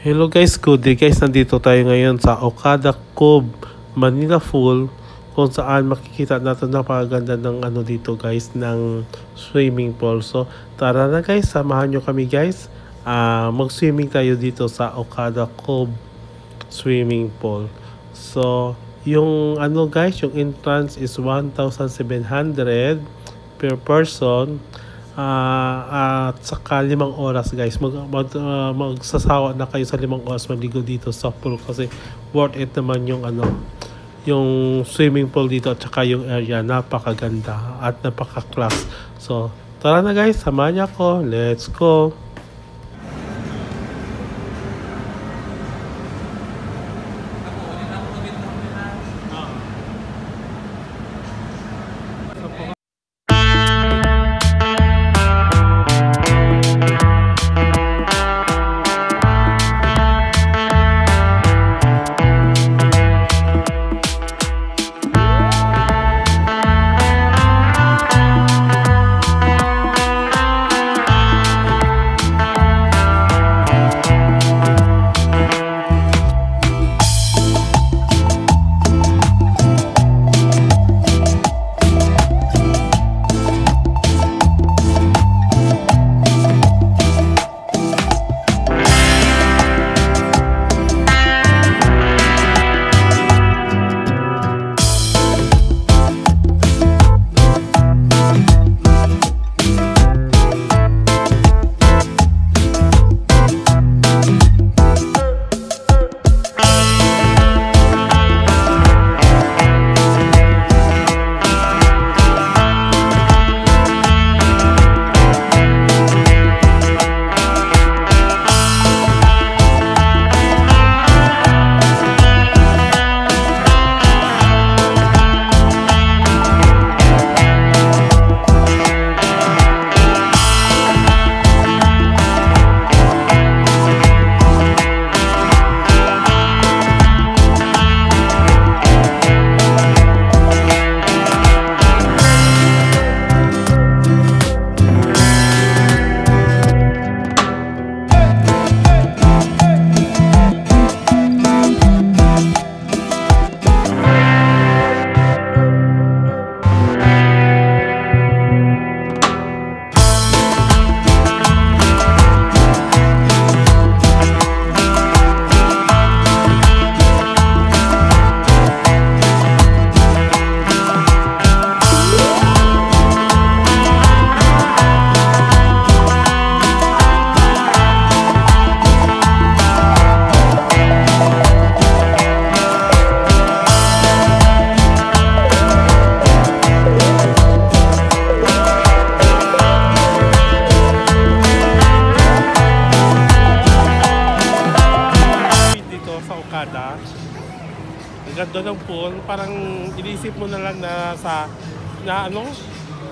Hello guys, good day guys. Nandito tayo ngayon sa Okada Cove, Manila Fall, kung saan makikita natin napakaganda ng dito guys, ng swimming pool. So tara na guys, samahan nyo kami guys. Mag-swimming tayo dito sa Okada Cove swimming pool. So yung guys, yung entrance is 1,700 per person. At saka 5 oras guys, magsasawa na kayo sa 5 oras maligo dito sa pool, kasi worth it naman yung yung swimming pool dito, at saka yung area napakaganda at napaka-class. So tara na guys, samahan niyo ako, let's go. Ang ganda ng pool, parang inisip mo na lang na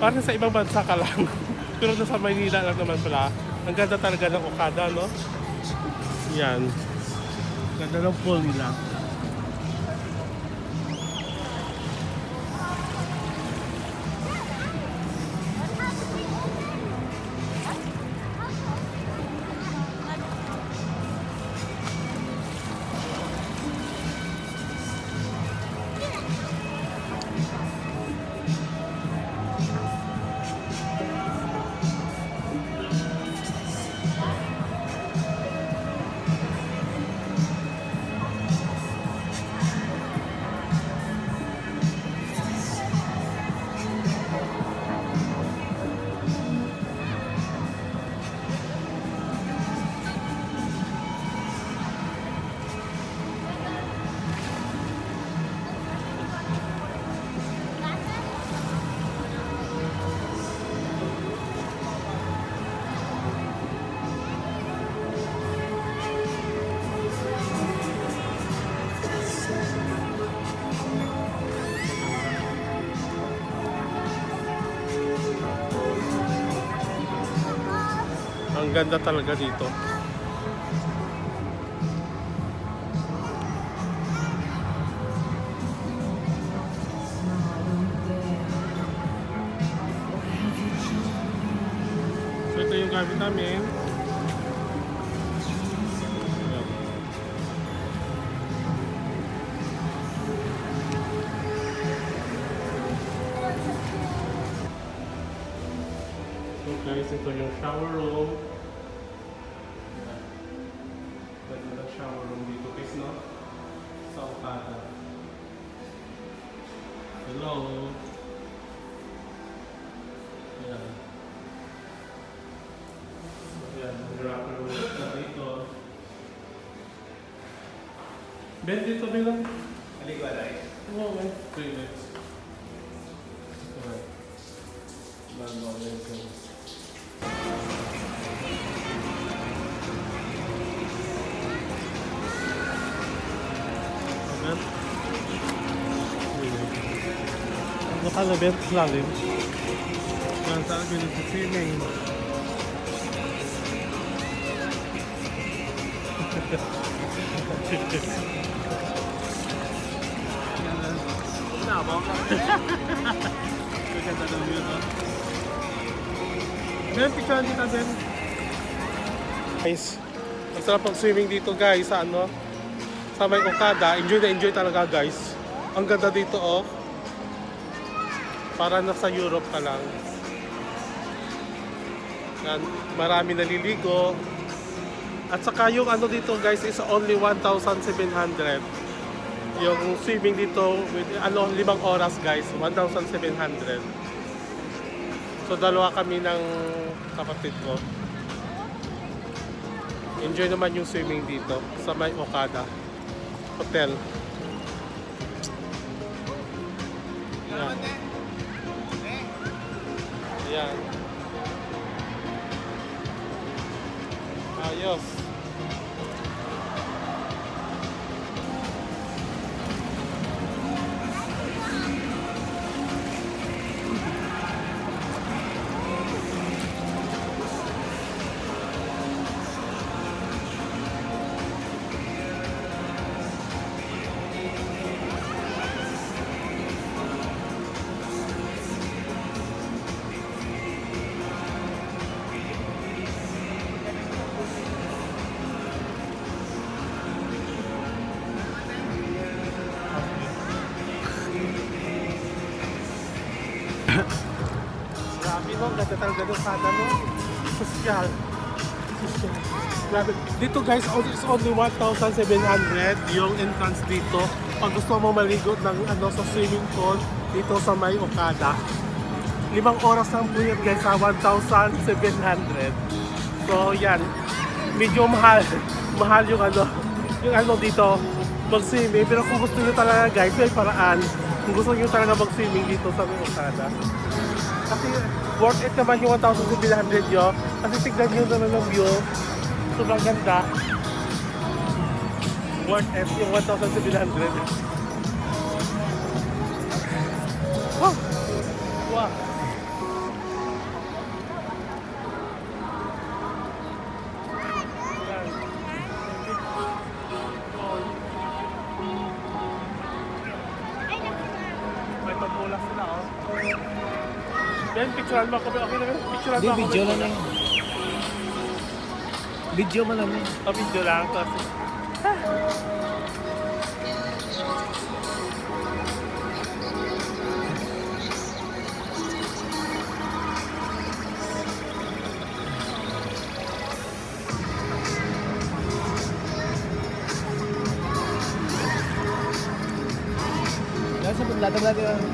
parang sa ibang bansa ka lang. Pero nasa Maynila lang naman pala. Ang ganda talaga ng Okada, no? Yan. Ganda ng pool nila. Ang ganda talaga dito. So ito yung gamit namin. ito yung shower room. Ganda ng shower room dito guys, no? Sa Okada. Hello. Ayan. So, ayan. Wrapper room na dito. Ben, dito bilang. Aligo alay. Oo, may toilets. Alright. Bago ulit ito. Ayan. Nakalabit lalim. Yan, saan pinag-swimming. Nabang ka. Kaganda ng view, no? Ben, picture dito, Ben. Guys, ang sarap pag-swimming dito, guys, sa ano? Sa may Okada. Enjoy na enjoy talaga, guys. Ang ganda dito, oh. Para nasa Europe ka lang. Yan, marami naliligo. At saka yung ano dito, guys, is only 1,700. Yung swimming dito, with, 5 oras, guys, 1,700. So, dalawa kami ng kapatid ko. Enjoy naman yung swimming dito sa may Okada Hotel. Yan. Yan. Ayos. Grabe, no? Ganda talaga ng Okada, no? Social. Grabe. Dito, guys, it's only 1,700 yung entrance dito. Pag gusto mo maligo ng ano, sa swimming pool dito sa may Okada. 5 oras lang po yun, guys, sa 1,700. So, yan. Medyo mahal. Mahal yung ano dito mag-swimming. Pero kung gusto nyo talaga, guys, may paraan. Kung gusto nyo talaga mag-swimming dito sa may Okada. Kasi worth it naman yung 1,700 yun. Kasi tignan nyo naman ng view. Sobrang ganda. Worth it yung 1,700. Wow! Wow! May pagbulas sila, oh. Ben, picturean mo ako. Okay na, picturean mo ako. Video lang yan. Video mo lang yan. Video lang. Kasi... Nasa latag-latag lang.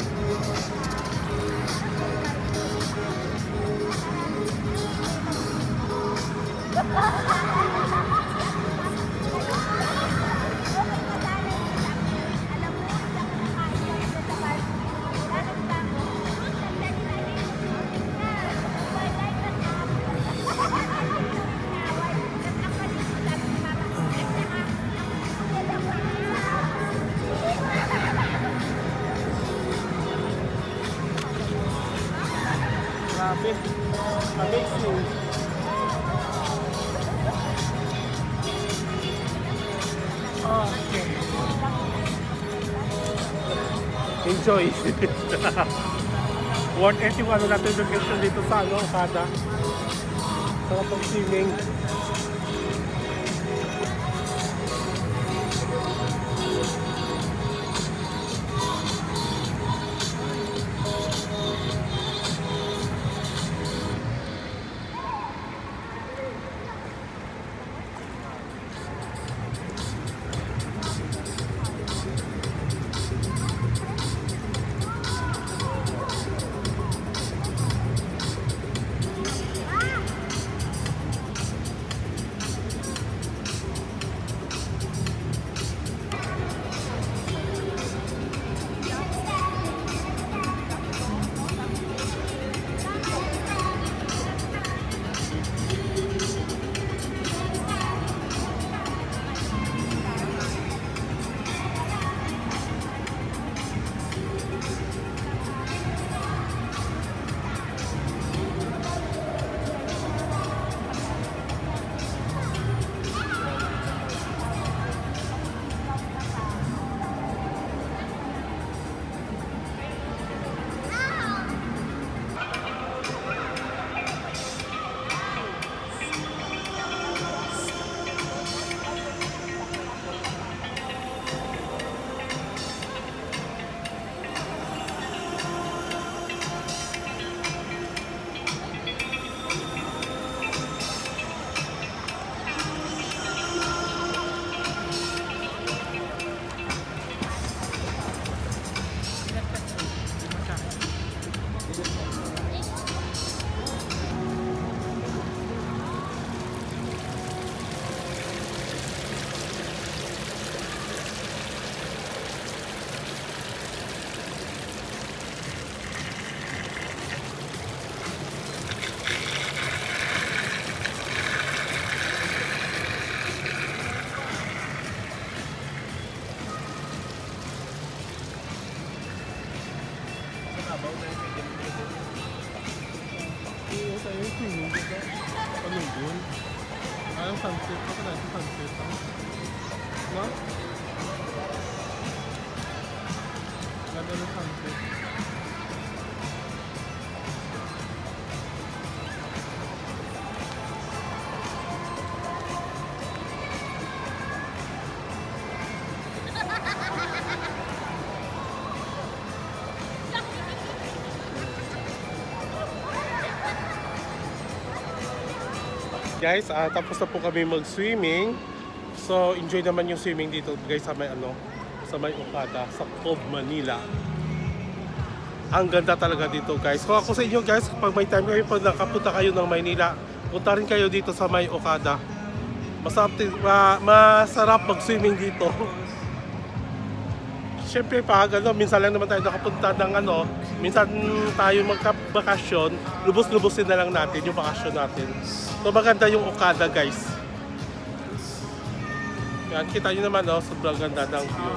Grabe. Amazing. Okay. Enjoy. Worth it yung ano natin location dito sa Okada. Sarap ang swimming. Oo, tayo yung swimming dito. Ano yun? Ang sunset. Baka na yung sunset. No? Ganda ng sunset. Guys, tapos na po kami mag-swimming. So, enjoy naman yung swimming dito, guys, sa may Okada, sa Cove, Manila. Ang ganda talaga dito, guys. Kung ako sa inyo, guys, pag may time kayo, pag nakapunta kayo ng Maynila, punta rin kayo dito sa may Okada. Masarap mag-swimming dito. Siyempre, pag minsan lang naman tayo nakapunta ng minsan tayo magka-bakasyon, lubos-lubosin na lang natin yung bakasyon natin. So, maganda yung Okada, guys. Yan, kita nyo naman, sobrang ganda ng view.